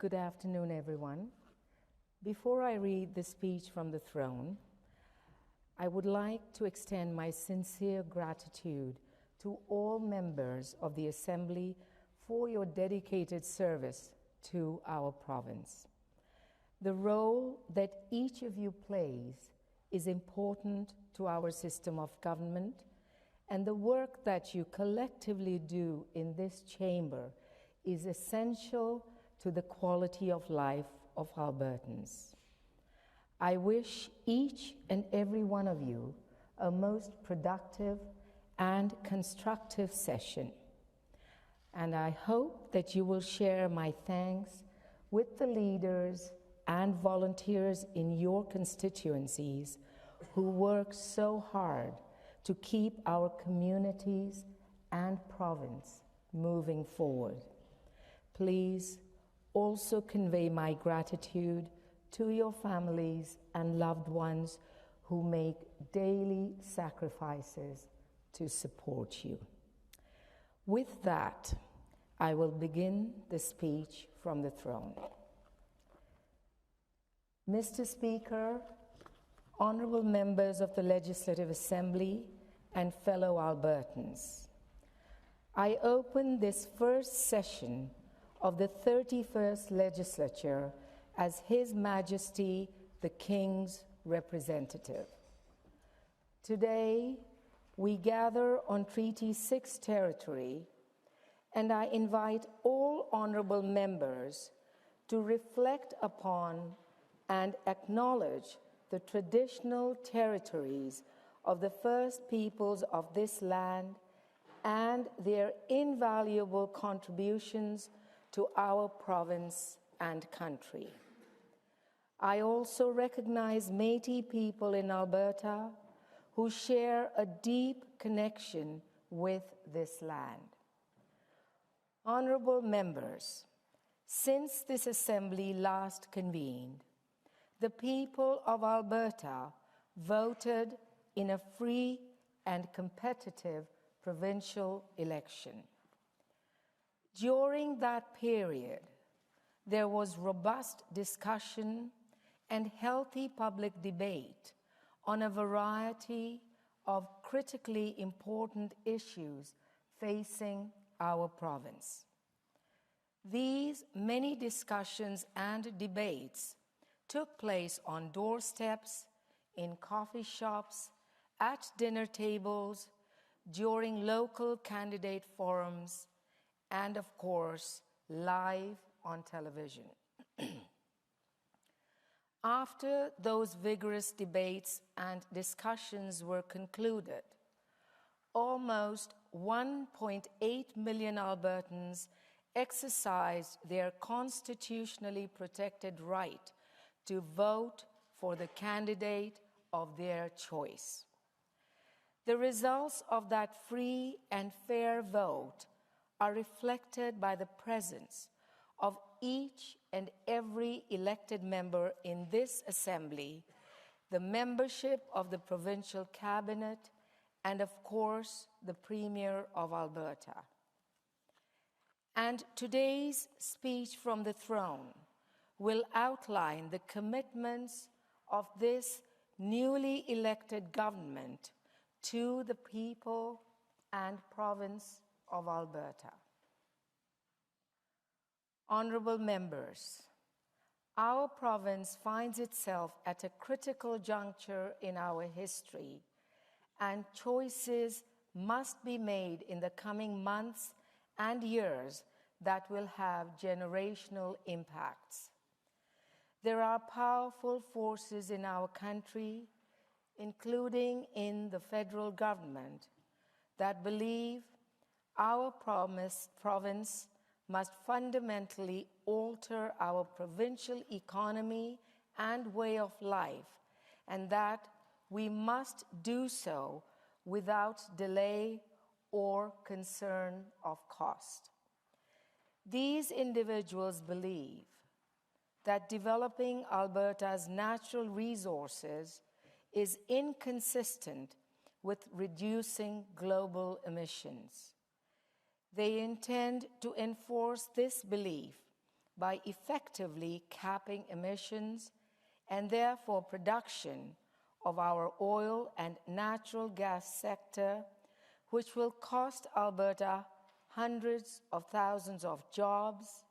Good afternoon, everyone. Before I read the speech from the throne, I would like to extend my sincere gratitude to all members of the Assembly for your dedicated service to our province. The role that each of you plays is important to our system of government, and the work that you collectively do in this chamber is essential to the quality of life of Albertans. I wish each and every one of you a most productive and constructive session, and I hope that you will share my thanks with the leaders and volunteers in your constituencies who work so hard to keep our communities and province moving forward. Please also convey my gratitude to your families and loved ones who make daily sacrifices to support you. With that, I will begin the speech from the throne. Mr. Speaker, honorable members of the Legislative Assembly and fellow Albertans, I open this first session of the 31st Legislature as His Majesty the King's representative. Today, we gather on Treaty 6 territory, and I invite all honorable members to reflect upon and acknowledge the traditional territories of the First Peoples of this land and their invaluable contributions to our province and country. I also recognize Métis people in Alberta who share a deep connection with this land. Honorable members, since this assembly last convened, the people of Alberta voted in a free and competitive provincial election. During that period, there was robust discussion and healthy public debate on a variety of critically important issues facing our province. These many discussions and debates took place on doorsteps, in coffee shops, at dinner tables, during local candidate forums, and of course, live on television. After those vigorous debates and discussions were concluded, almost 1.8 million Albertans exercised their constitutionally protected right to vote for the candidate of their choice. The results of that free and fair vote are reflected by the presence of each and every elected member in this assembly, the membership of the provincial cabinet, and of course, the Premier of Alberta. And today's speech from the throne will outline the commitments of this newly elected government to the people and province of Alberta. Honorable members, our province finds itself at a critical juncture in our history, and choices must be made in the coming months and years that will have generational impacts. There are powerful forces in our country, including in the federal government, that believe our province must fundamentally alter our provincial economy and way of life, and that we must do so without delay or concern of cost. These individuals believe that developing Alberta's natural resources is inconsistent with reducing global emissions. They intend to enforce this belief by effectively capping emissions and therefore production of our oil and natural gas sector, which will cost Alberta hundreds of thousands of jobs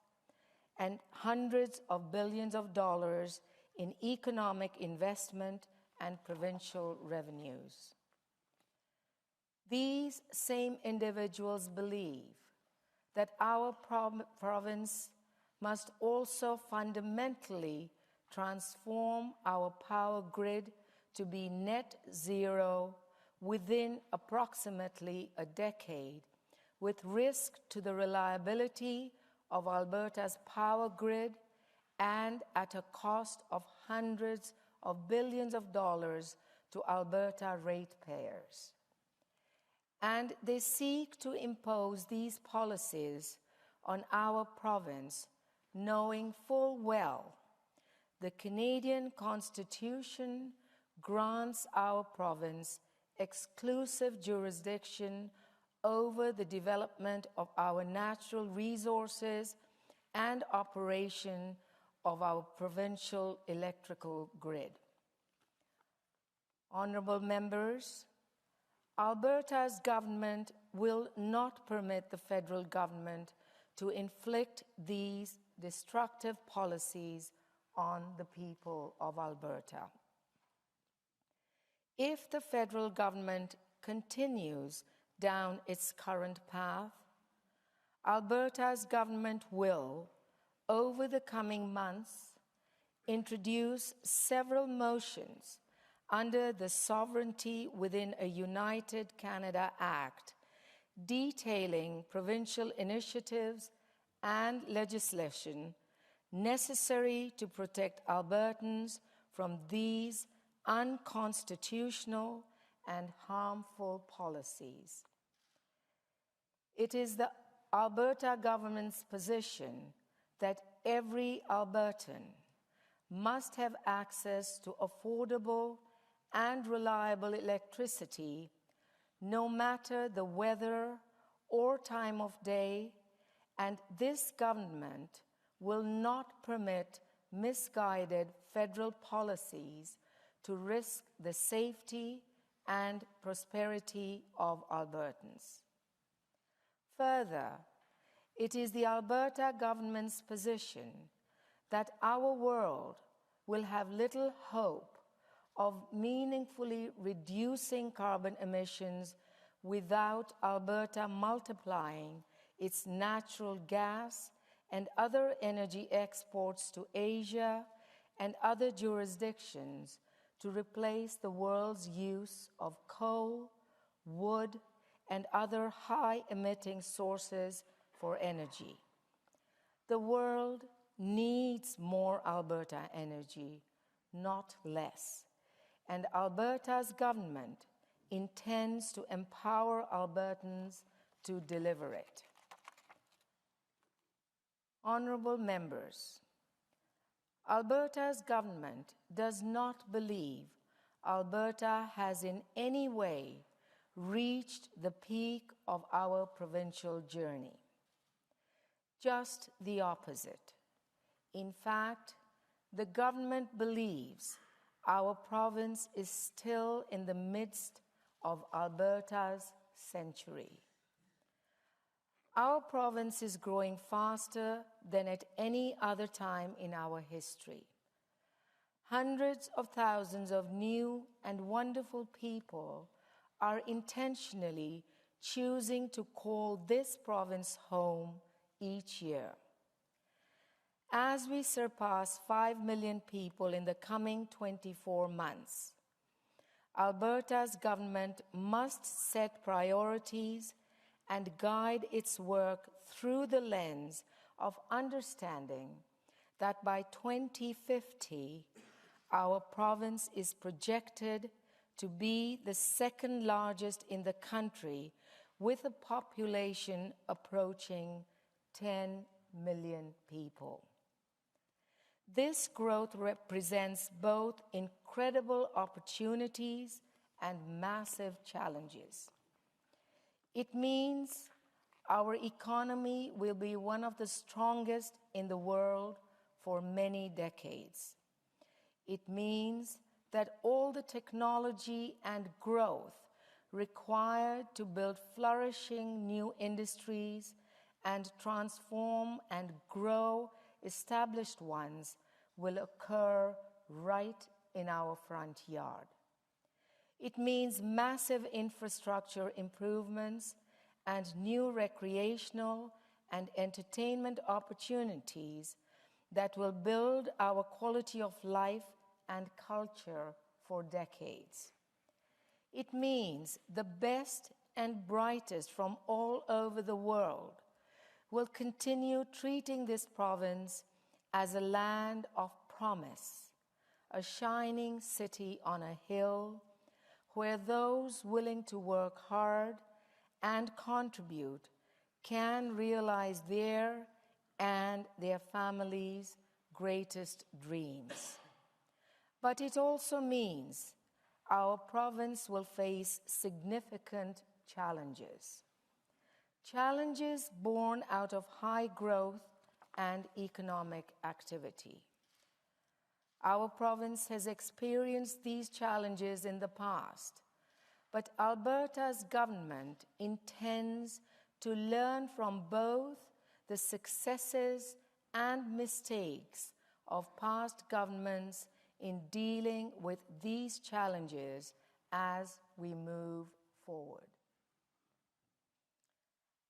and hundreds of billions of dollars in economic investment and provincial revenues. These same individuals believe that our province must also fundamentally transform our power grid to be net zero within approximately a decade, with risk to the reliability of Alberta's power grid and at a cost of hundreds of billions of dollars to Alberta ratepayers. And they seek to impose these policies on our province, knowing full well the Canadian Constitution grants our province exclusive jurisdiction over the development of our natural resources and operation of our provincial electrical grid. Honourable members, Alberta's government will not permit the federal government to inflict these destructive policies on the people of Alberta. If the federal government continues down its current path, Alberta's government will, over the coming months, introduce several motions under the Sovereignty Within a United Canada Act, detailing provincial initiatives and legislation necessary to protect Albertans from these unconstitutional and harmful policies. It is the Alberta government's position that every Albertan must have access to affordable and reliable electricity, no matter the weather or time of day, and this government will not permit misguided federal policies to risk the safety and prosperity of Albertans. Further, it is the Alberta government's position that our world will have little hope of meaningfully reducing carbon emissions without Alberta multiplying its natural gas and other energy exports to Asia and other jurisdictions to replace the world's use of coal, wood, and other high-emitting sources for energy. The world needs more Alberta energy, not less, and Alberta's government intends to empower Albertans to deliver it. Honourable members, Alberta's government does not believe Alberta has in any way reached the peak of our provincial journey. Just the opposite. In fact, the government believes our province is still in the midst of Alberta's century. Our province is growing faster than at any other time in our history. Hundreds of thousands of new and wonderful people are intentionally choosing to call this province home each year. As we surpass 5 million people in the coming 24 months, Alberta's government must set priorities and guide its work through the lens of understanding that by 2050, our province is projected to be the second largest in the country, with a population approaching 10 million people. This growth represents both incredible opportunities and massive challenges. It means our economy will be one of the strongest in the world for many decades. It means that all the technology and growth required to build flourishing new industries and transform and grow established ones will occur right in our front yard. It means massive infrastructure improvements and new recreational and entertainment opportunities that will build our quality of life and culture for decades. It means the best and brightest from all over the world will continue treating this province as a land of promise, a shining city on a hill where those willing to work hard and contribute can realize their and their families' greatest dreams. But it also means our province will face significant challenges. Challenges born out of high growth and economic activity. Our province has experienced these challenges in the past, but Alberta's government intends to learn from both the successes and mistakes of past governments in dealing with these challenges as we move forward.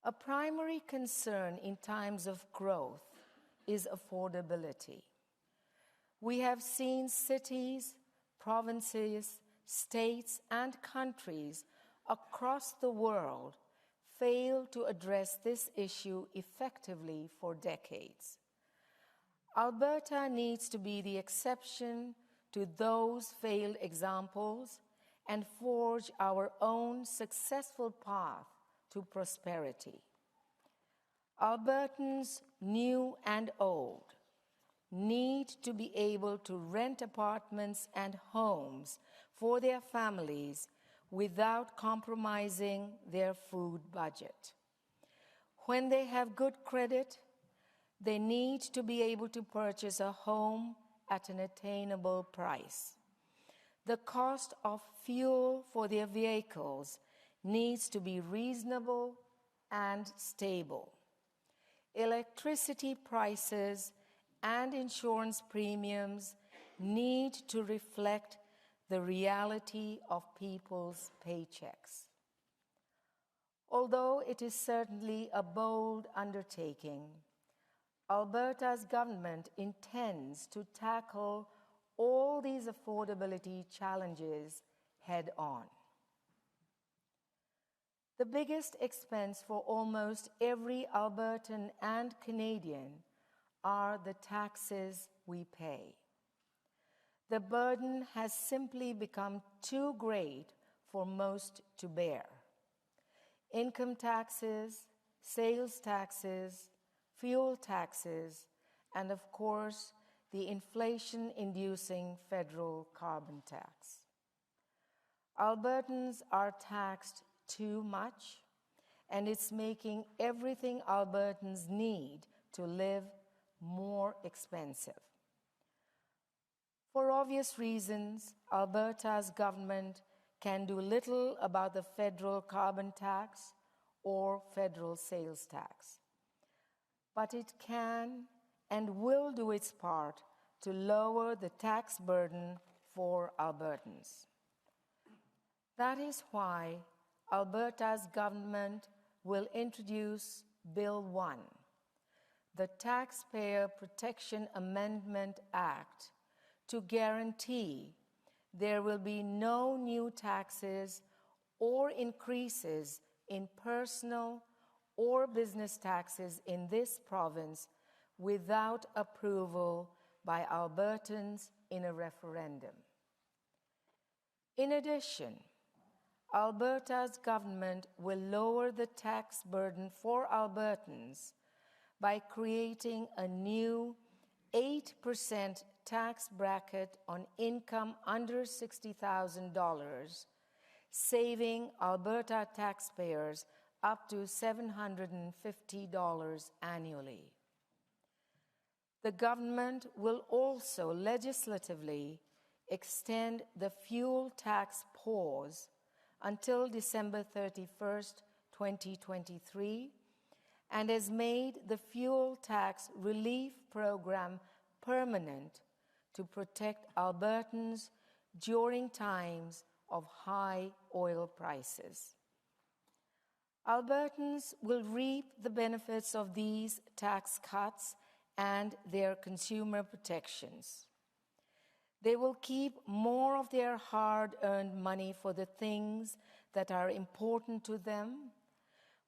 A primary concern in times of growth is affordability. We have seen cities, provinces, states, and countries across the world fail to address this issue effectively for decades. Alberta needs to be the exception to those failed examples and forge our own successful path to prosperity. Albertans, new and old, need to be able to rent apartments and homes for their families without compromising their food budget. When they have good credit, they need to be able to purchase a home at an attainable price. The cost of fuel for their vehicles needs to be reasonable and stable. Electricity prices and insurance premiums need to reflect the reality of people's paychecks. Although it is certainly a bold undertaking, Alberta's government intends to tackle all these affordability challenges head-on. The biggest expense for almost every Albertan and Canadian are the taxes we pay. The burden has simply become too great for most to bear. Income taxes, sales taxes, fuel taxes, and of course, the inflation-inducing federal carbon tax. Albertans are taxed too much, and it's making everything Albertans need to live more expensive. For obvious reasons, Alberta's government can do little about the federal carbon tax or federal sales tax. But it can and will do its part to lower the tax burden for Albertans. That is why Alberta's government will introduce Bill 1, the Taxpayer Protection Amendment Act, to guarantee there will be no new taxes or increases in personal or business taxes in this province without approval by Albertans in a referendum. In addition, Alberta's government will lower the tax burden for Albertans by creating a new 8% tax bracket on income under $60,000, saving Alberta taxpayers up to $750 annually. The government will also legislatively extend the fuel tax pause until December 31st, 2023, and has made the fuel tax relief program permanent to protect Albertans during times of high oil prices. Albertans will reap the benefits of these tax cuts and their consumer protections. They will keep more of their hard-earned money for the things that are important to them,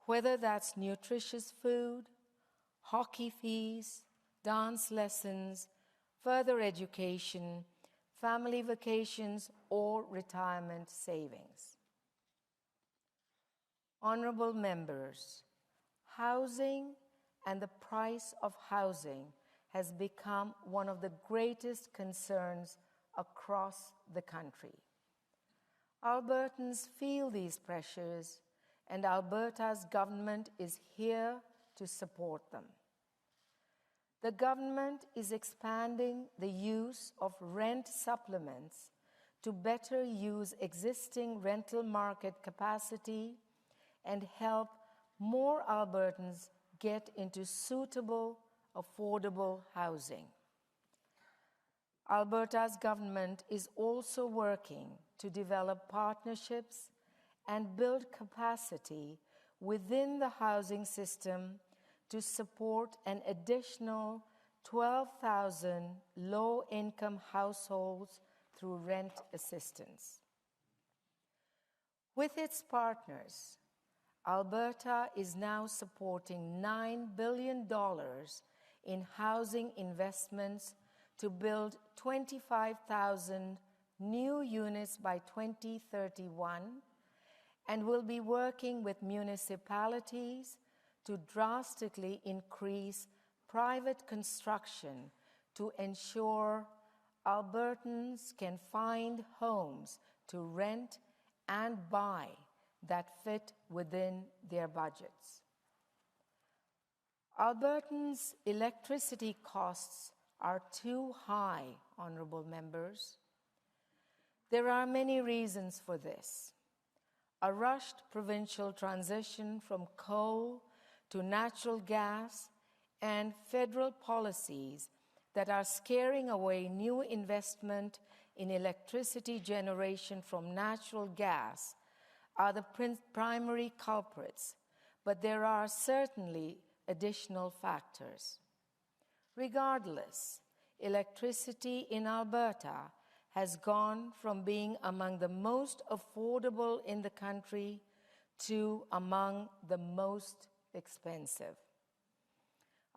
whether that's nutritious food, hockey fees, dance lessons, further education, family vacations, or retirement savings. Honorable members, housing and the price of housing has become one of the greatest concerns across the country. Albertans feel these pressures, and Alberta's government is here to support them. The government is expanding the use of rent supplements to better use existing rental market capacity and help more Albertans get into suitable, affordable housing. Alberta's government is also working to develop partnerships and build capacity within the housing system to support an additional 12,000 low-income households through rent assistance. With its partners, Alberta is now supporting $9 billion in housing investments to build 25,000 new units by 2031, and will be working with municipalities to drastically increase private construction to ensure Albertans can find homes to rent and buy that fit within their budgets. Albertans' electricity costs are too high, honorable members. There are many reasons for this. A rushed provincial transition from coal to natural gas and federal policies that are scaring away new investment in electricity generation from natural gas are the primary culprits, but there are certainly additional factors. Regardless, electricity in Alberta has gone from being among the most affordable in the country to among the most expensive.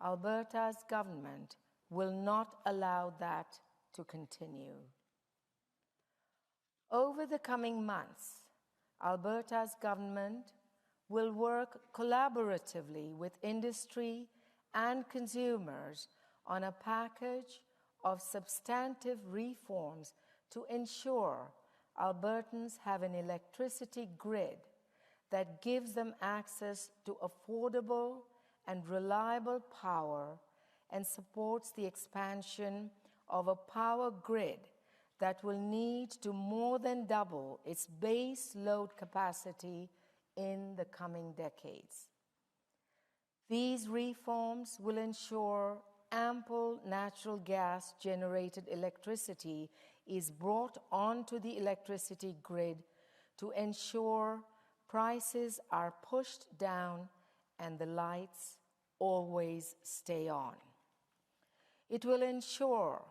Alberta's government will not allow that to continue. Over the coming months, Alberta's government will work collaboratively with industry and consumers on a package of substantive reforms to ensure Albertans have an electricity grid that gives them access to affordable and reliable power and supports the expansion of a power grid that will need to more than double its base load capacity in the coming decades. These reforms will ensure ample natural gas-generated electricity is brought onto the electricity grid to ensure prices are pushed down and the lights always stay on. It will ensure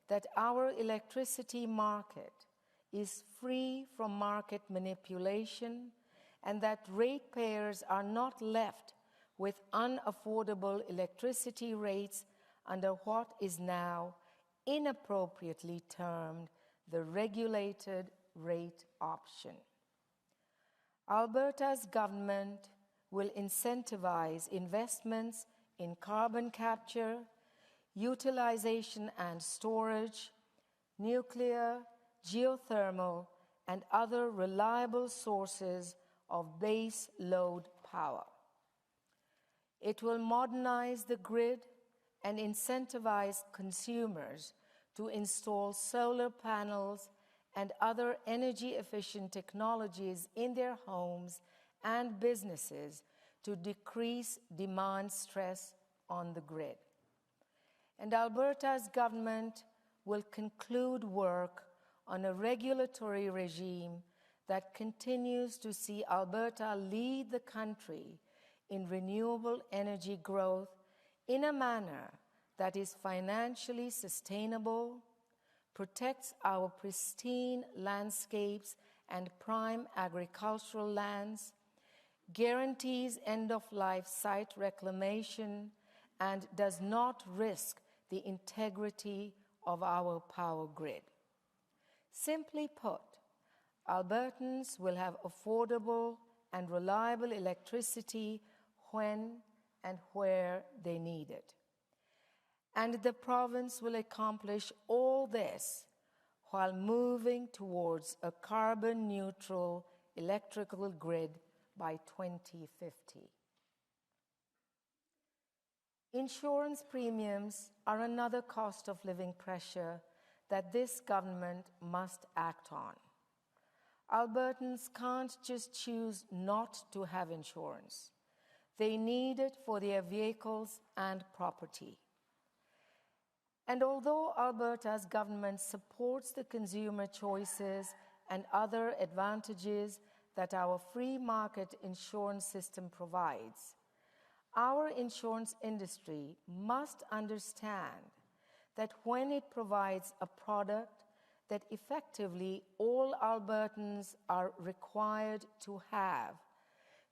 that our electricity market is free from market manipulation and that ratepayers are not left with unaffordable electricity rates under what is now inappropriately termed the regulated rate option. Alberta's government will incentivize investments in carbon capture, utilization and storage, nuclear, geothermal, and other reliable sources of base load power. It will modernize the grid and incentivize consumers to install solar panels and other energy-efficient technologies in their homes and businesses to decrease demand stress on the grid. And Alberta's government will conclude work on a regulatory regime that continues to see Alberta lead the country in renewable energy growth in a manner that is financially sustainable, protects our pristine landscapes and prime agricultural lands, guarantees end-of-life site reclamation, and does not risk the integrity of our power grid. Simply put, Albertans will have affordable and reliable electricity when and where they need it. And the province will accomplish all this while moving towards a carbon-neutral electrical grid by 2050. Insurance premiums are another cost of living pressure that this government must act on. Albertans can't just choose not to have insurance. They need it for their vehicles and property. And although Alberta's government supports the consumer choices and other advantages that our free market insurance system provides, our insurance industry must understand that when it provides a product that effectively all Albertans are required to have,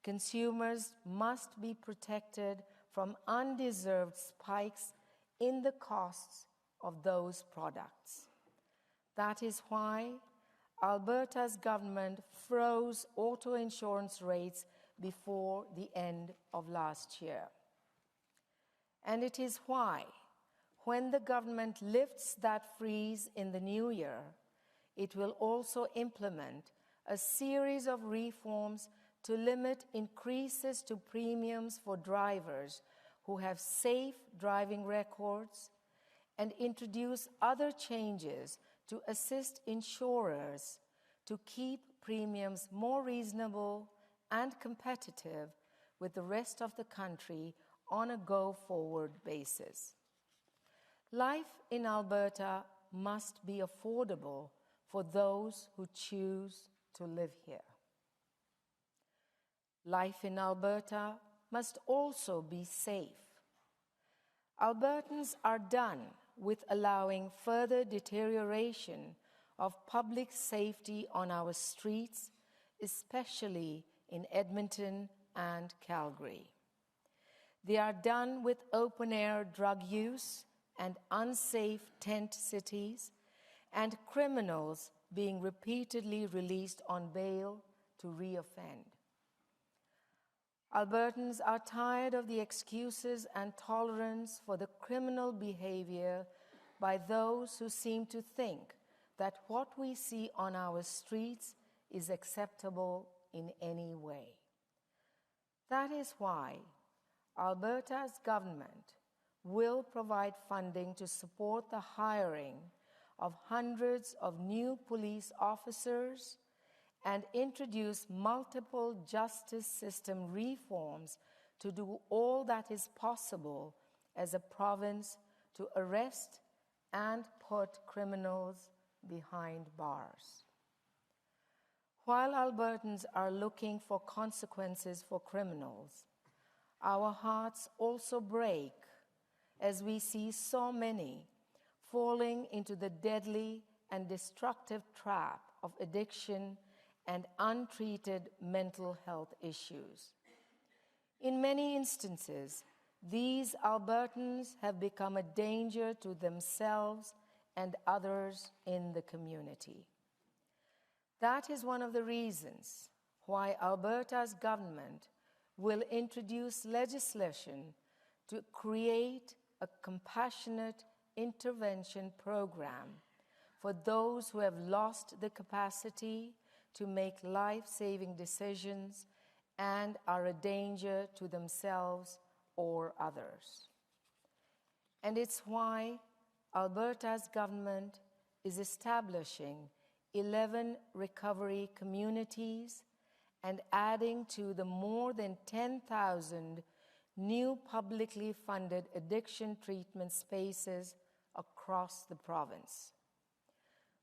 consumers must be protected from undeserved spikes in the costs of those products. That is why Alberta's government froze auto insurance rates before the end of last year. And it is why, when the government lifts that freeze in the new year, it will also implement a series of reforms to limit increases to premiums for drivers who have safe driving records, and introduce other changes to assist insurers to keep premiums more reasonable and competitive with the rest of the country on a go-forward basis. Life in Alberta must be affordable for those who choose to live here. Life in Alberta must also be safe. Albertans are done with allowing further deterioration of public safety on our streets, especially in Edmonton and Calgary. They are done with open-air drug use and unsafe tent cities, and criminals being repeatedly released on bail to reoffend. Albertans are tired of the excuses and tolerance for the criminal behavior by those who seem to think that what we see on our streets is acceptable in any way. That is why Alberta's government will provide funding to support the hiring of hundreds of new police officers and introduce multiple justice system reforms to do all that is possible as a province to arrest and put criminals behind bars. While Albertans are looking for consequences for criminals, our hearts also break as we see so many falling into the deadly and destructive trap of addiction and untreated mental health issues. In many instances, these Albertans have become a danger to themselves and others in the community. That is one of the reasons why Alberta's government will introduce legislation to create a compassionate intervention program for those who have lost the capacity to make life-saving decisions and are a danger to themselves or others. And it's why Alberta's government is establishing 11 recovery communities and adding to the more than 10,000 new publicly funded addiction treatment spaces across the province.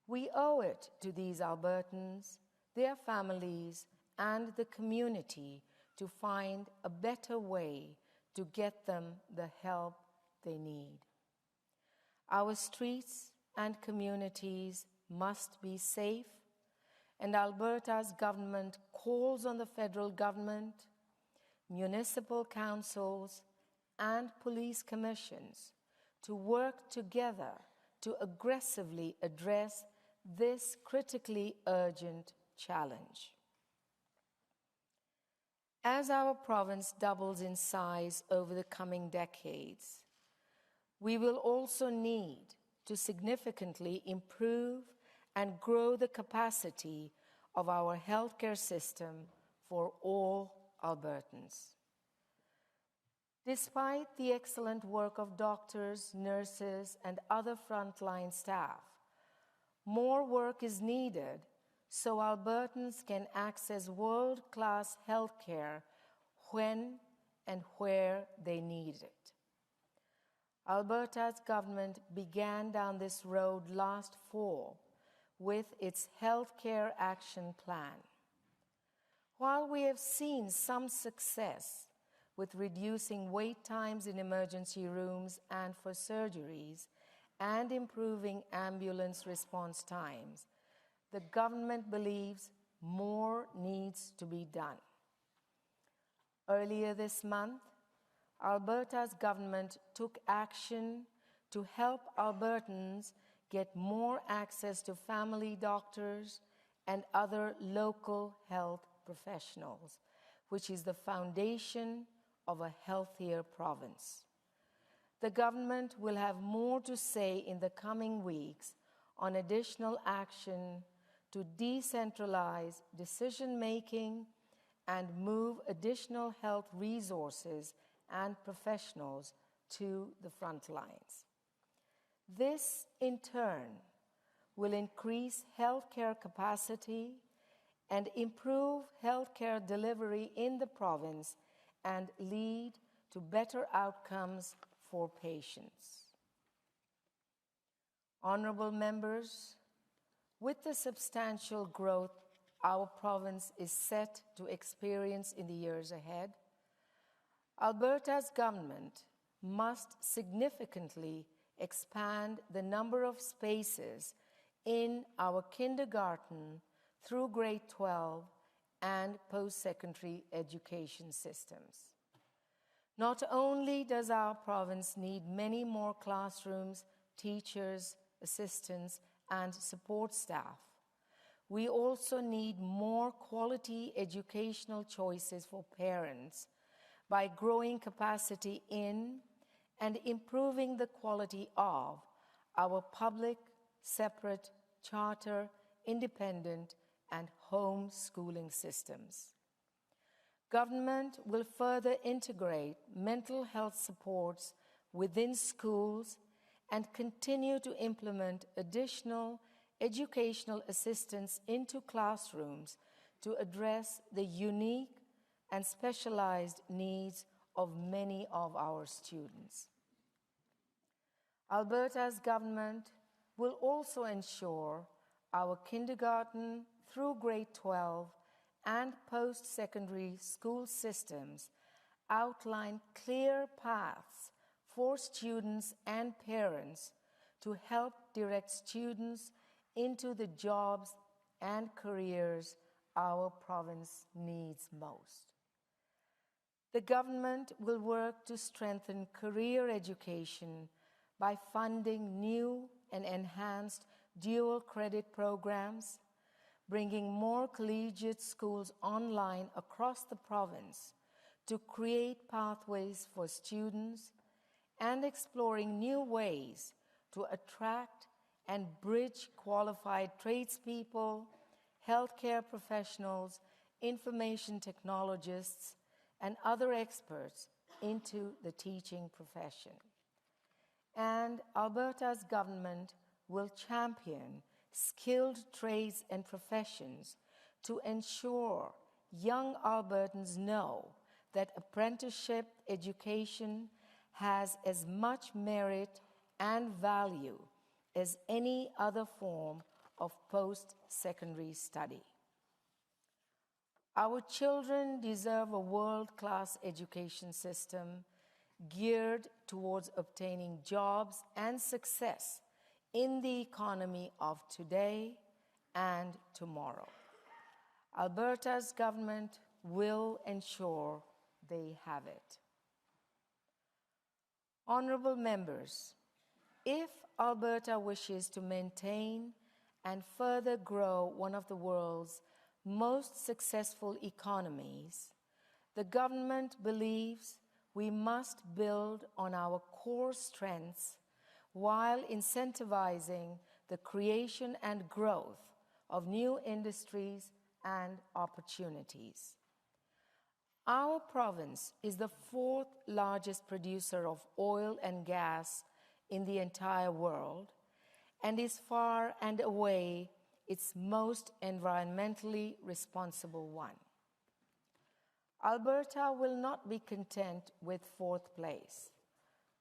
We owe it to these Albertans, their families, and the community to find a better way to get them the help they need. Our streets and communities must be safe, and Alberta's government calls on the federal government, municipal councils, and police commissions to work together to aggressively address this critically urgent challenge. As our province doubles in size over the coming decades, we will also need to significantly improve and grow the capacity of our healthcare system for all Albertans. Despite the excellent work of doctors, nurses, and other frontline staff, more work is needed so Albertans can access world-class healthcare when and where they need it. Alberta's government began down this road last fall with its Healthcare Action Plan. While we have seen some success with reducing wait times in emergency rooms and for surgeries and improving ambulance response times, the government believes more needs to be done. Earlier this month, Alberta's government took action to help Albertans get more access to family doctors and other local health professionals, which is the foundation of a healthier province. The government will have more to say in the coming weeks on additional action to decentralize decision-making and move additional health resources and professionals to the front lines. This, in turn, will increase healthcare capacity and improve healthcare delivery in the province and lead to better outcomes for patients. Honourable members, with the substantial growth our province is set to experience in the years ahead, Alberta's government must significantly expand the number of spaces in our kindergarten through grade 12 and post-secondary education systems. Not only does our province need many more classrooms, teachers, assistants, and support staff, we also need more quality educational choices for parents by growing capacity in and improving the quality of our public, separate, charter, independent, and home schooling systems. Government will further integrate mental health supports within schools and continue to implement additional educational assistance into classrooms to address the unique and specialized needs of many of our students. Alberta's government will also ensure our kindergarten through grade 12 and post-secondary school systems outline clear paths for students and parents to help direct students into the jobs and careers our province needs most. The government will work to strengthen career education by funding new and enhanced dual credit programs, bringing more collegiate schools online across the province to create pathways for students, and exploring new ways to attract and bridge qualified tradespeople, healthcare professionals, information technologists, and other experts into the teaching profession. And Alberta's government will champion skilled trades and professions to ensure young Albertans know that apprenticeship education has as much merit and value as any other form of post-secondary study. Our children deserve a world-class education system geared towards obtaining jobs and success in the economy of today and tomorrow. Alberta's government will ensure they have it. Honorable members, if Alberta wishes to maintain and further grow one of the world's most successful economies, the government believes we must build on our core strengths while incentivizing the creation and growth of new industries and opportunities. Our province is the fourth largest producer of oil and gas in the entire world and is far and away its most environmentally responsible one. Alberta will not be content with fourth place,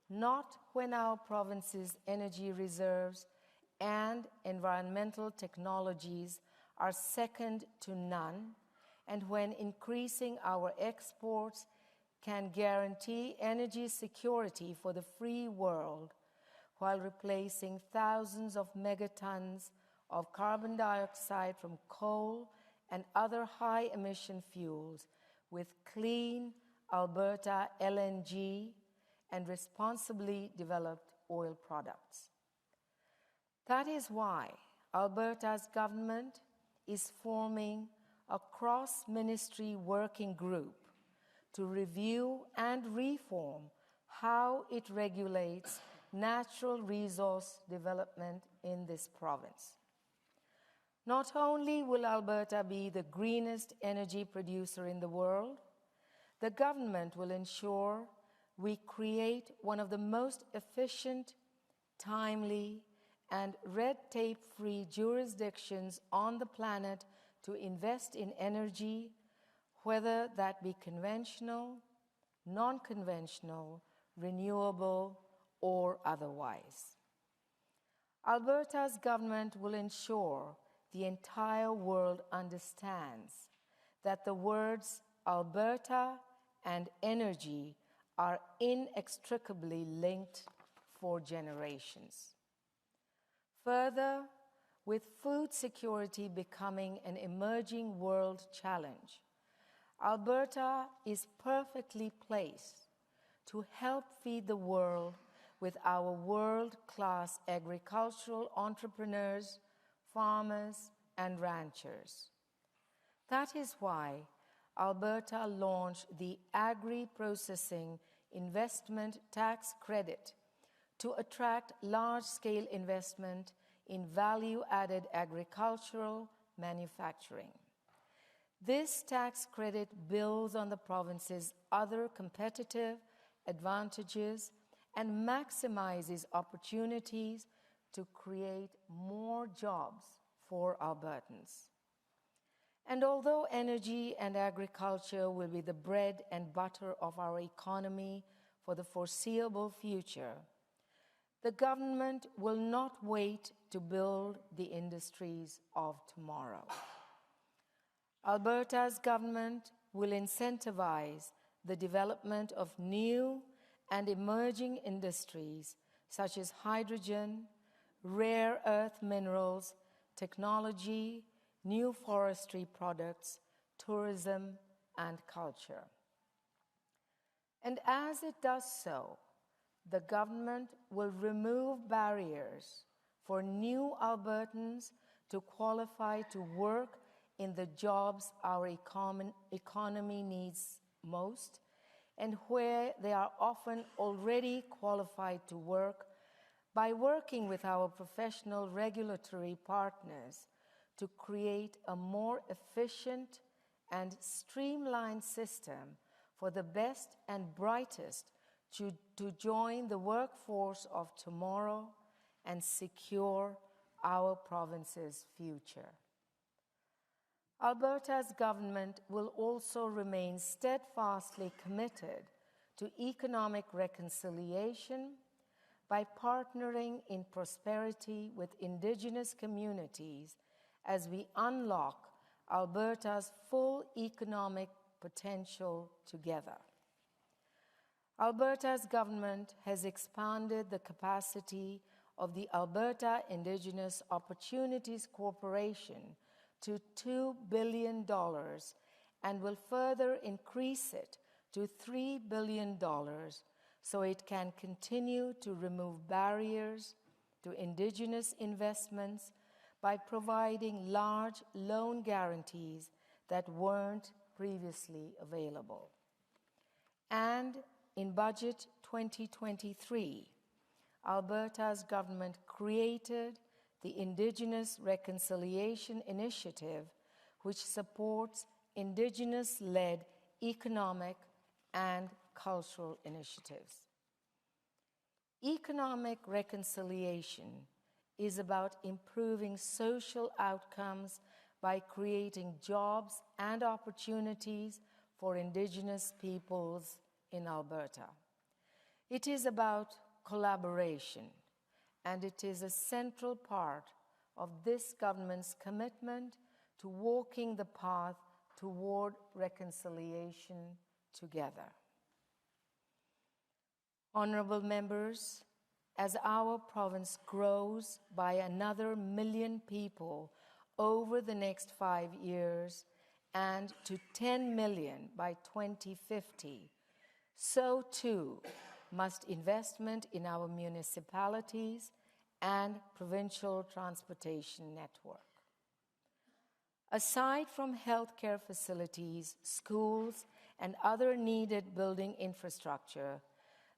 not when our province's energy reserves and environmental technologies are second to none, and when increasing our exports can guarantee energy security for the free world while replacing thousands of megatons of carbon dioxide from coal and other high-emission fuels with clean Alberta LNG and responsibly developed oil products. That is why Alberta's government is forming a cross-ministry working group to review and reform how it regulates natural resource development in this province. Not only will Alberta be the greenest energy producer in the world, the government will ensure we create one of the most efficient, timely, and red tape-free jurisdictions on the planet to invest in energy, whether that be conventional, non-conventional, renewable, or otherwise. Alberta's government will ensure the entire world understands that the words Alberta and energy are inextricably linked for generations. Further, with food security becoming an emerging world challenge, Alberta is perfectly placed to help feed the world with our world-class agricultural entrepreneurs, farmers, and ranchers. That is why Alberta launched the Agri-Processing Investment Tax Credit to attract large-scale investment in value-added agricultural manufacturing. This tax credit builds on the province's other competitive advantages and maximizes opportunities to create more jobs for Albertans. And although energy and agriculture will be the bread and butter of our economy for the foreseeable future, the government will not wait to build the industries of tomorrow. Alberta's government will incentivize the development of new and emerging industries such as hydrogen, rare earth minerals, technology, new forestry products, tourism, and culture. And as it does so, the government will remove barriers for new Albertans to qualify to work in the jobs our economy needs most, and where they are often already qualified to work, by working with our professional regulatory partners to create a more efficient and streamlined system for the best and brightest to join the workforce of tomorrow and secure our province's future. Alberta's government will also remain steadfastly committed to economic reconciliation by partnering in prosperity with Indigenous communities as we unlock Alberta's full economic potential together. Alberta's government has expanded the capacity of the Alberta Indigenous Opportunities Corporation to $2 billion and will further increase it to $3 billion so it can continue to remove barriers to Indigenous investments by providing large loan guarantees that weren't previously available. And in Budget 2023, Alberta's government created the Indigenous Reconciliation Initiative, which supports Indigenous-led economic and cultural initiatives. Economic reconciliation is about improving social outcomes by creating jobs and opportunities for Indigenous peoples in Alberta. It is about collaboration, and it is a central part of this government's commitment to walking the path toward reconciliation together. Honourable members, as our province grows by another 1 million people over the next 5 years and to 10 million by 2050, so too must investment in our municipalities and provincial transportation network. Aside from healthcare facilities, schools, and other needed building infrastructure,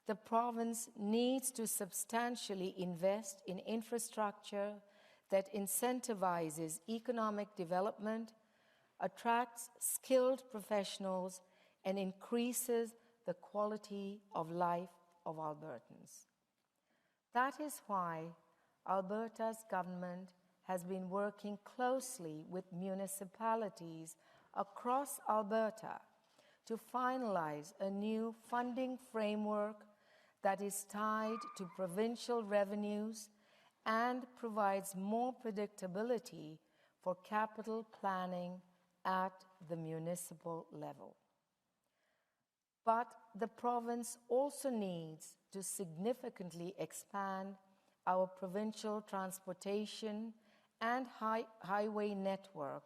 the province needs to substantially invest in infrastructure that incentivizes economic development, attracts skilled professionals, and increases the quality of life of Albertans. That is why Alberta's government has been working closely with municipalities across Alberta to finalize a new funding framework that is tied to provincial revenues and provides more predictability for capital planning at the municipal level. But the province also needs to significantly expand our provincial transportation and highway network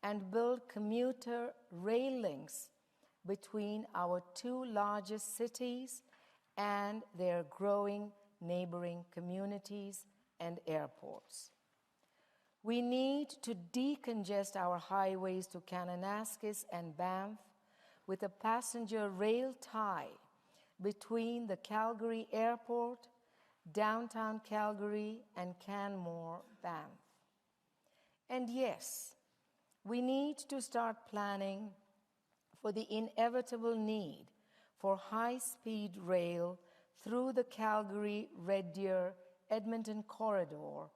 and build commuter rail links between our two largest cities and their growing neighboring communities and airports. We need to decongest our highways to Kananaskis and Banff with a passenger rail tie between the Calgary Airport, downtown Calgary, and Canmore, Banff. And yes, we need to start planning for the inevitable need for high-speed rail through the Calgary-Red Deer-Edmonton corridor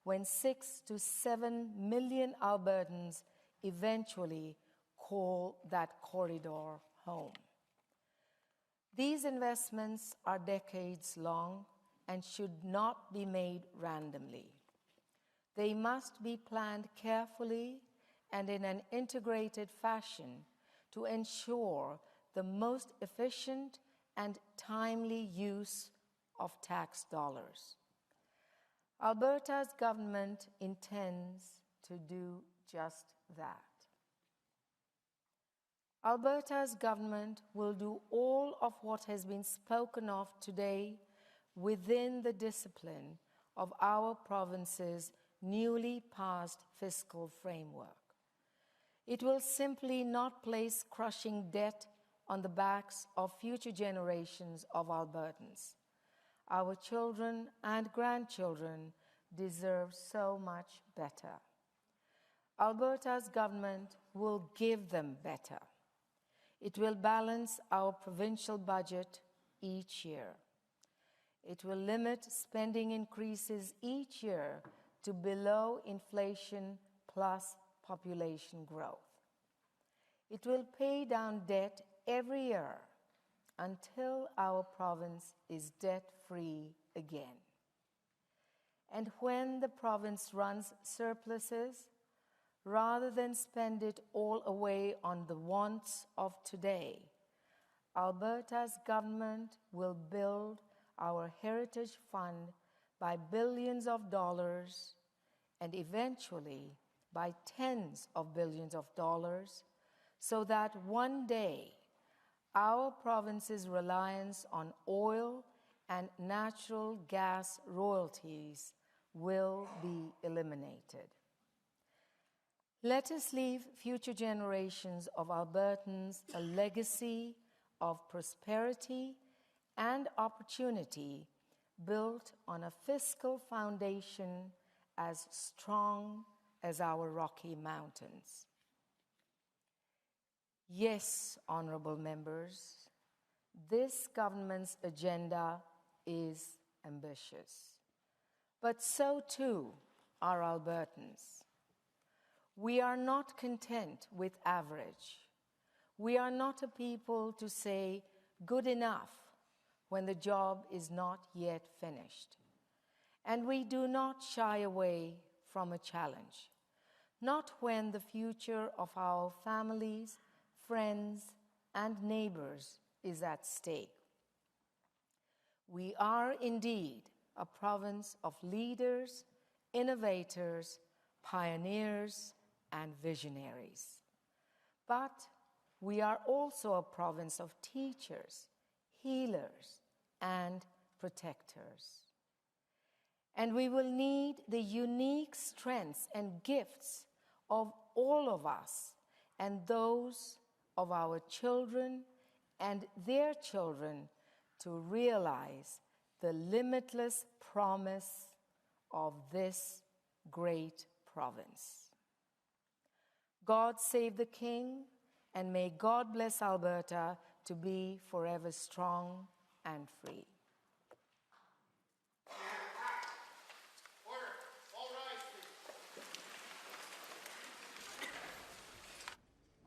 when 6 to 7 million Albertans eventually call that corridor home. These investments are decades long and should not be made randomly. They must be planned carefully and in an integrated fashion to ensure the most efficient and timely use of tax dollars. Alberta's government intends to do just that. Alberta's government will do all of what has been spoken of today within the discipline of our province's newly passed fiscal framework. It will simply not place crushing debt on the backs of future generations of Albertans. Our children and grandchildren deserve so much better. Alberta's government will give them better. It will balance our provincial budget each year. It will limit spending increases each year to below inflation plus population growth. It will pay down debt every year until our province is debt-free again. And when the province runs surpluses, rather than spend it all away on the wants of today, Alberta's government will build our heritage fund by billions of dollars and eventually by tens of billions of dollars, so that one day our province's reliance on oil and natural gas royalties will be eliminated. Let us leave future generations of Albertans a legacy of prosperity and opportunity built on a fiscal foundation as strong as our Rocky Mountains. Yes, honorable members, this government's agenda is ambitious, but so too are Albertans. We are not content with average. We are not a people to say good enough when the job is not yet finished. And we do not shy away from a challenge, not when the future of our families, friends, and neighbors is at stake. We are indeed a province of leaders, innovators, pioneers, and visionaries. But we are also a province of teachers, healers, and protectors. And we will need the unique strengths and gifts of all of us and those of our children and their children to realize the limitless promise of this great province. God save the King, and may God bless Alberta to be forever strong and free.